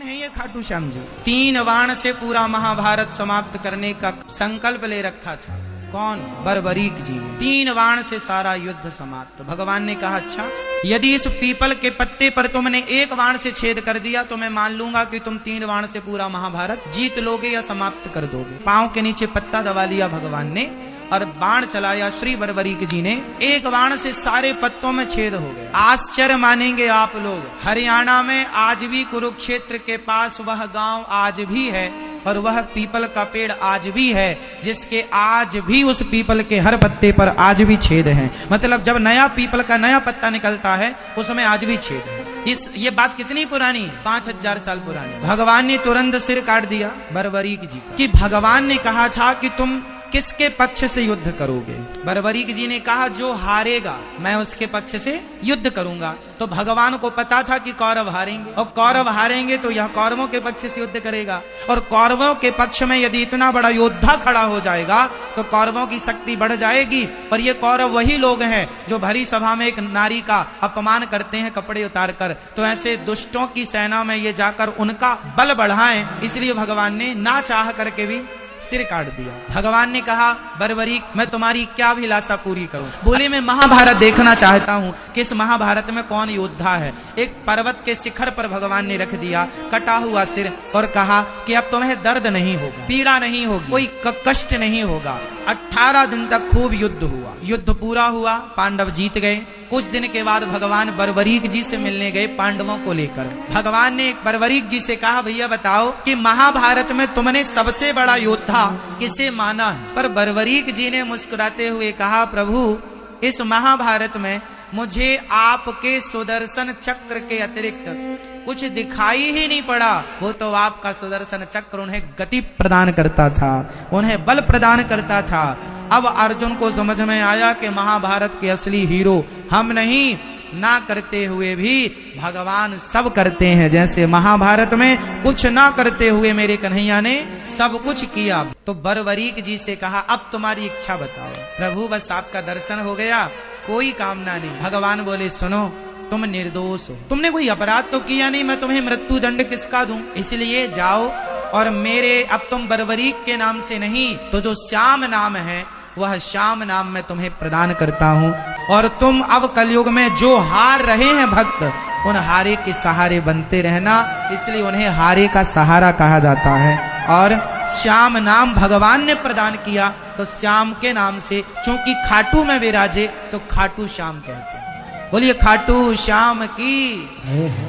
कौन है ये खाटू श्याम जी? 3 बाण से पूरा महाभारत समाप्त करने का संकल्प ले रखा था। कौन? बर्बरीक जी ने। 3 बाण से सारा युद्ध समाप्त। भगवान ने कहा अच्छा, यदि इस पीपल के पत्ते पर तुमने 1 बाण से छेद कर दिया तो मैं मान लूंगा कि तुम 3 बाण से पूरा महाभारत जीत लोगे या समाप्त कर दोगे। पांव के नीचे पत्ता दबा लिया भगवान ने और बाण चलाया श्री बर्बरीक जी ने। 1 बाण से सारे पत्तों में छेद हो गए। आश्चर्य मानेंगे आप लोग, हरियाणा में आज भी कुरुक्षेत्र के पास वह गांव आज भी है और वह पीपल का पेड़ आज भी है जिसके आज भी उस पीपल के हर पत्ते पर आज भी छेद हैं। मतलब जब नया पीपल का नया पत्ता निकलता है उसमें आज भी छेद है। ये बात कितनी पुरानी? 5000 साल पुरानी। भगवान ने तुरंत सिर काट दिया बर्बरीक जी कि भगवान ने कहा था कि तुम किसके पक्ष से युद्ध करोगे? बर्बरीक जी ने कहा जो हारेगा मैं उसके पक्ष से युद्ध करूंगा। तो भगवान को पता था कि कौरव हारेंगे और कौरव हारेंगे तो यह कौरवों के पक्ष से युद्ध करेगा और कौरवों के पक्ष में यदि इतना बड़ा योद्धा खड़ा हो जाएगा तो कौरवों की शक्ति बढ़ जाएगी। और ये कौरव वही लोग हैं जो भरी सभा में एक नारी का अपमान करते हैं कपड़े उतार कर। तो ऐसे दुष्टों की सेना में ये जाकर उनका बल बढ़ाएं, इसलिए भगवान ने ना चाह करके भी सिर काट दिया। भगवान ने कहा बर्बरीक मैं तुम्हारी क्या अभिलाषा पूरी करूं? बोले मैं महाभारत देखना चाहता हूं कि इस महाभारत में कौन योद्धा है। एक पर्वत के शिखर पर भगवान ने रख दिया कटा हुआ सिर और कहा कि अब तुम्हें दर्द नहीं होगा, पीड़ा नहीं होगी, कोई कष्ट नहीं होगा। 18 दिन तक खूब युद्ध हुआ। युद्ध पूरा हुआ, पांडव जीत गए। कुछ दिन के बाद भगवान बर्बरीक जी से मिलने गए पांडवों को लेकर। भगवान ने बर्बरीक जी से कहा भैया बताओ कि महाभारत में तुमने सबसे बड़ा योद्धा किसे माना है? पर बर्बरीक जी ने मुस्कुराते हुए कहा प्रभु इस महाभारत में मुझे आपके सुदर्शन चक्र के अतिरिक्त कुछ दिखाई ही नहीं पड़ा। वो तो आपका सुदर्शन चक्र उन्हें गति प्रदान करता था, उन्हें बल प्रदान करता था। अब अर्जुन को समझ में आया कि महाभारत के असली हीरो हम नहीं, ना करते हुए भी भगवान सब करते हैं। जैसे महाभारत में कुछ ना करते हुए मेरे कन्हैया ने सब कुछ किया। तो बर्बरीक जी से कहा अब तुम्हारी इच्छा बताओ। प्रभु बस आपका दर्शन हो गया, कोई कामना नहीं। भगवान बोले सुनो तुम निर्दोष हो, तुमने कोई अपराध तो किया नहीं, मैं तुम्हें मृत्यु दंड किसका दूं? इसलिए जाओ और मेरे अब तुम बर्बरीक के नाम से नहीं तो जो श्याम नाम है वह श्याम नाम मैं तुम्हें प्रदान करता हूं। और तुम अब कलयुग में जो हार रहे हैं भक्त उन हारे के सहारे बनते रहना, इसलिए उन्हें हारे का सहारा कहा जाता है। और श्याम नाम भगवान ने प्रदान किया तो श्याम के नाम से चूंकि खाटू में विराजे तो खाटू श्याम कहते हैं। बोलिए खाटू श्याम की।